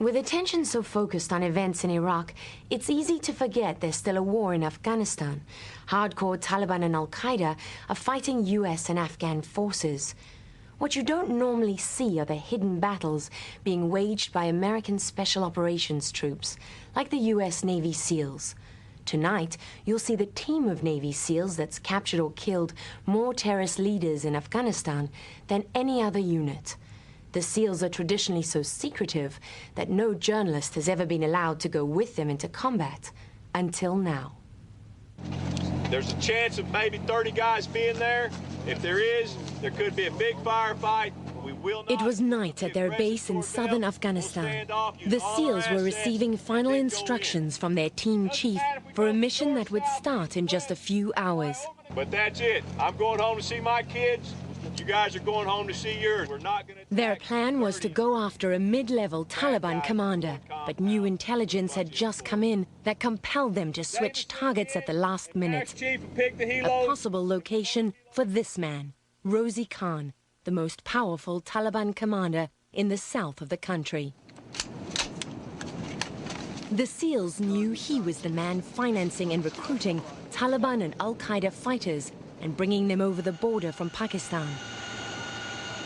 With attention so focused on events in Iraq, it's easy to forget there's still a war in Afghanistan. Hardcore Taliban and Al-Qaeda are fighting US and Afghan forces. What you don't normally see are the hidden battles being waged by American Special Operations troops, like the US Navy SEALs. Tonight, you'll see the team of Navy SEALs that's captured or killed more terrorist leaders in Afghanistan than any other unit. The SEALs are traditionally so secretive that no journalist has ever been allowed to go with them into combat, until now. There's a chance of maybe 30 guys being there. If there is, there could be a big firefight. It was night at their base in southern Afghanistan. The SEALs were receiving final instructions from their team chief for a mission that would start in just a few hours. But that's it. I'm going home to see my kids. You guys are going home to see yours. We're not going to. Their plan was to go after a mid-level Taliban commander, but new intelligence had just come in that compelled them to switch targets at the last minute. A possible location for this man, Rosie Khan, the most powerful Taliban commander in the south of the country. The SEALs knew he was the man financing and recruiting Taliban and Al-Qaeda fighters and bringing them over the border from Pakistan.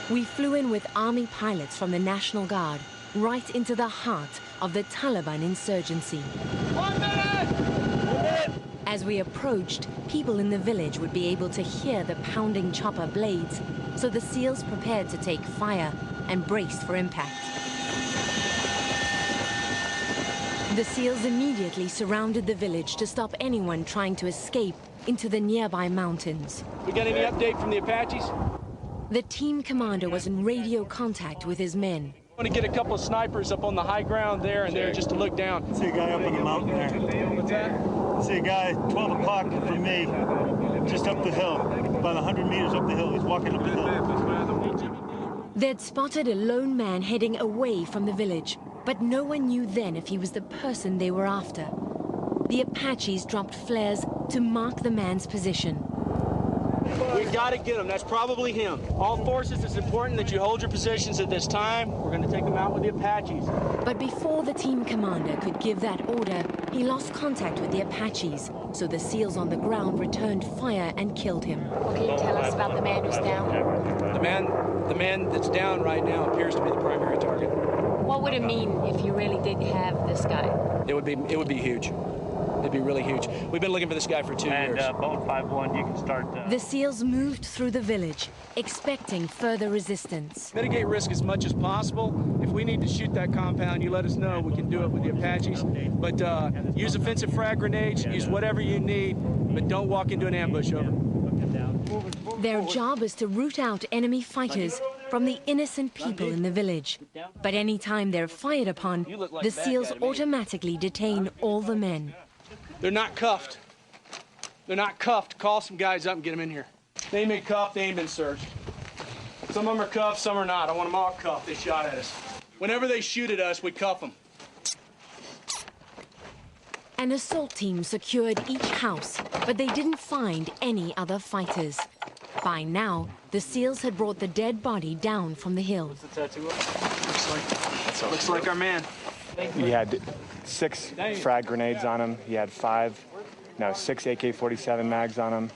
We flew in with army pilots from the National Guard right into the heart of the Taliban insurgency. 1 minute! As we approached, people in the village would be able to hear the pounding chopper blades, so the SEALs prepared to take fire and braced for impact. The SEALs immediately surrounded the village to stop anyone trying to escape into the nearby mountains. We got any update from the Apaches? The team commander was in radio contact with his men. I want to get a couple of snipers up on the high ground there and there just to look down. I see a guy up on the mountain there. What's that? I see a guy 12 o'clock from me, just up the hill, about 100 meters up the hill. He's walking up the hill. They'd spotted a lone man heading away from the village, but no one knew then if he was the person they were after. The Apaches dropped flares to mark the man's position. We got to get him. That's probably him. All forces, it's important that you hold your positions at this time. We're going to take him out with the Apaches. But before the team commander could give that order, he lost contact with the Apaches, so the SEALs on the ground returned fire and killed him. Can you tell us about the man who's down? The man that's down right now appears to be the primary target. What would it mean if you really did have this guy? It would be huge. It'd be really huge. We've been looking for this guy for 2 years. And Boat 5-1, you can start. The SEALs moved through the village, expecting further resistance. Mitigate risk as much as possible. If we need to shoot that compound, you let us know. We can do it with the Apaches. But use offensive frag grenades, use whatever you need, but don't walk into an ambush, over. Their job is to root out enemy fighters from the innocent people in the village. But any time they're fired upon, the SEALs automatically detain all the men. They're not cuffed. They're not cuffed. Call some guys up and get them in here. They ain't been cuffed, they ain't been searched. Some of them are cuffed, some are not. I want them all cuffed. They shot at us. Whenever they shoot at us, we cuff them. An assault team secured each house, but they didn't find any other fighters. By now, the SEALs had brought the dead body down from the hill. What's the tattoo? Looks like our man. He had 6 frag grenades on him. He had 6 AK-47 mags on him.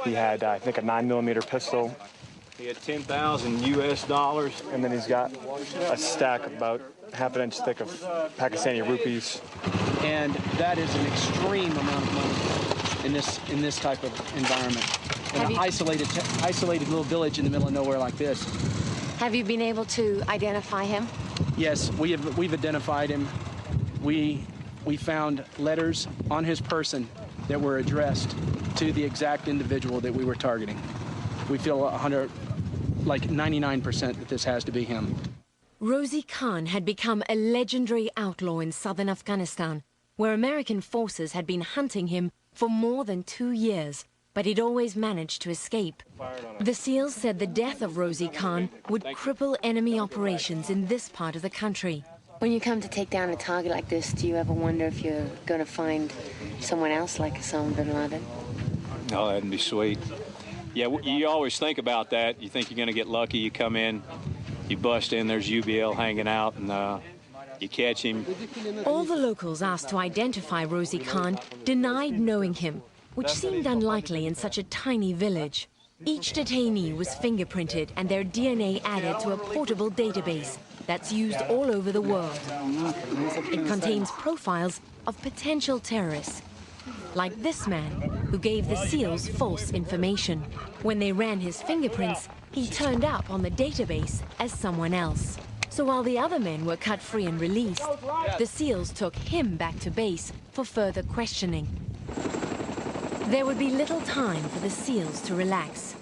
He had, I think, a 9mm pistol. He had $10,000 US. And then he's got a stack about half an inch thick of Pakistani rupees. And that is an extreme amount of money in this type of environment. In an isolated little village in the middle of nowhere like this. Have you been able to identify him? Yes, we've identified him. We found letters on his person that were addressed to the exact individual that we were targeting. We feel 99% that this has to be him. Rosie Khan had become a legendary outlaw in southern Afghanistan, where American forces had been hunting him for more than 2 years, but he'd always managed to escape. The SEALs said the death of Rosie Khan would cripple enemy operations in this part of the country. When you come to take down a target like this, do you ever wonder if you're going to find someone else like Osama bin Laden? Oh, that'd be sweet. Yeah, you always think about that. You think you're going to get lucky. You come in, you bust in, there's UBL hanging out, and You catch him. All the locals asked to identify Rosie Khan denied knowing him, which seemed unlikely in such a tiny village. Each detainee was fingerprinted and their DNA added to a portable database that's used all over the world. It contains profiles of potential terrorists, like this man who gave the SEALs false information. When they ran his fingerprints, he turned up on the database as someone else. So while the other men were cut free and released, the SEALs took him back to base for further questioning. There would be little time for the SEALs to relax.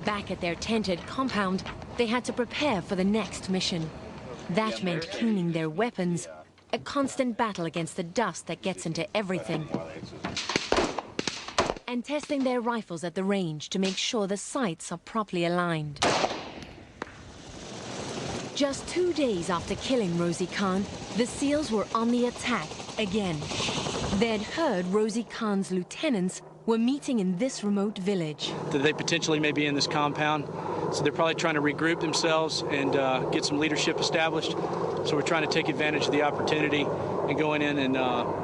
Back at their tented compound, they had to prepare for the next mission. That meant cleaning their weapons, a constant battle against the dust that gets into everything, and testing their rifles at the range to make sure the sights are properly aligned. Just 2 days after killing Rosie Khan, the SEALs were on the attack again. They'd heard Rosie Khan's lieutenants were meeting in this remote village. They potentially may be in this compound, so they're probably trying to regroup themselves and get some leadership established. So we're trying to take advantage of the opportunity and going in and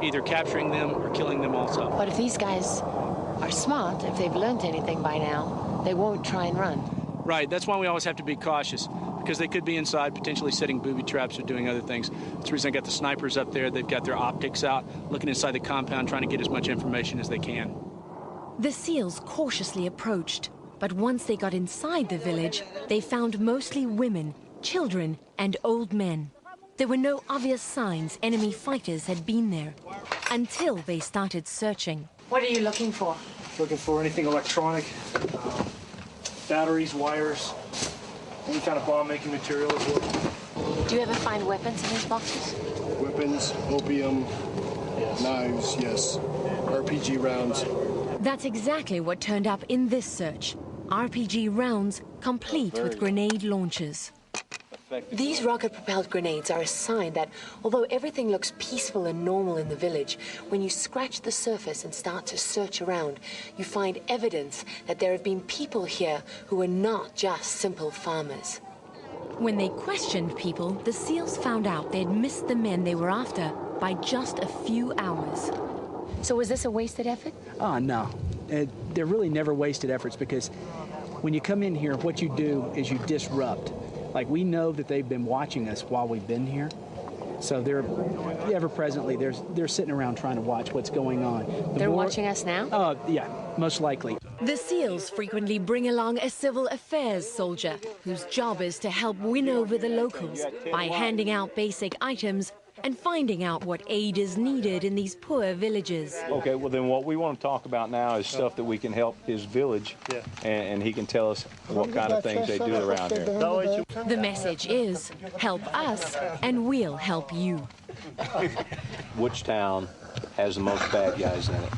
either capturing them or killing them also. But if these guys are smart, if they've learned anything by now, they won't try and run. Right, that's why we always have to be cautious, because they could be inside potentially setting booby traps or doing other things. That's the reason I got the snipers up there. They've got their optics out, looking inside the compound, trying to get as much information as they can. The SEALs cautiously approached, but once they got inside the village, they found mostly women, children, and old men. There were no obvious signs enemy fighters had been there, until they started searching. What are you looking for? Looking for anything electronic, batteries, wires, any kind of bomb-making material as well. Do you ever find weapons in these boxes? Weapons, opium, knives, yes. RPG rounds. That's exactly what turned up in this search. RPG rounds, complete with grenade launchers. These rocket-propelled grenades are a sign that, although everything looks peaceful and normal in the village, when you scratch the surface and start to search around, you find evidence that there have been people here who are not just simple farmers. When they questioned people, the SEALs found out they'd missed the men they were after by just a few hours. So was this a wasted effort? Oh, no. They're really never wasted efforts, because when you come in here, what you do is you disrupt. Like, we know that they've been watching us while we've been here. So they're ever-presently, they're sitting around trying to watch what's going on. They're watching us now? Yeah, most likely. The SEALs frequently bring along a civil affairs soldier whose job is to help win over the locals by handing out basic items and finding out what aid is needed in these poor villages. Okay, well then what we want to talk about now is stuff that we can help his village, and he can tell us what kind of things they do around here. The message is, help us and we'll help you. Which town has the most bad guys in it?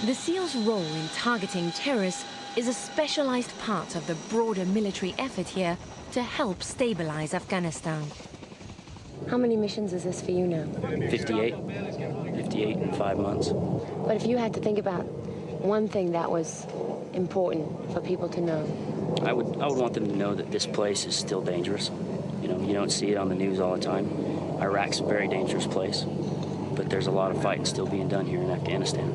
The SEALs' role in targeting terrorists is a specialized part of the broader military effort here to help stabilize Afghanistan. How many missions is this for you now? 58 in 5 months. But if you had to think about one thing that was important for people to know. I would want them to know that this place is still dangerous. You know, you don't see it on the news all the time. Iraq's a very dangerous place, but there's a lot of fighting still being done here in Afghanistan.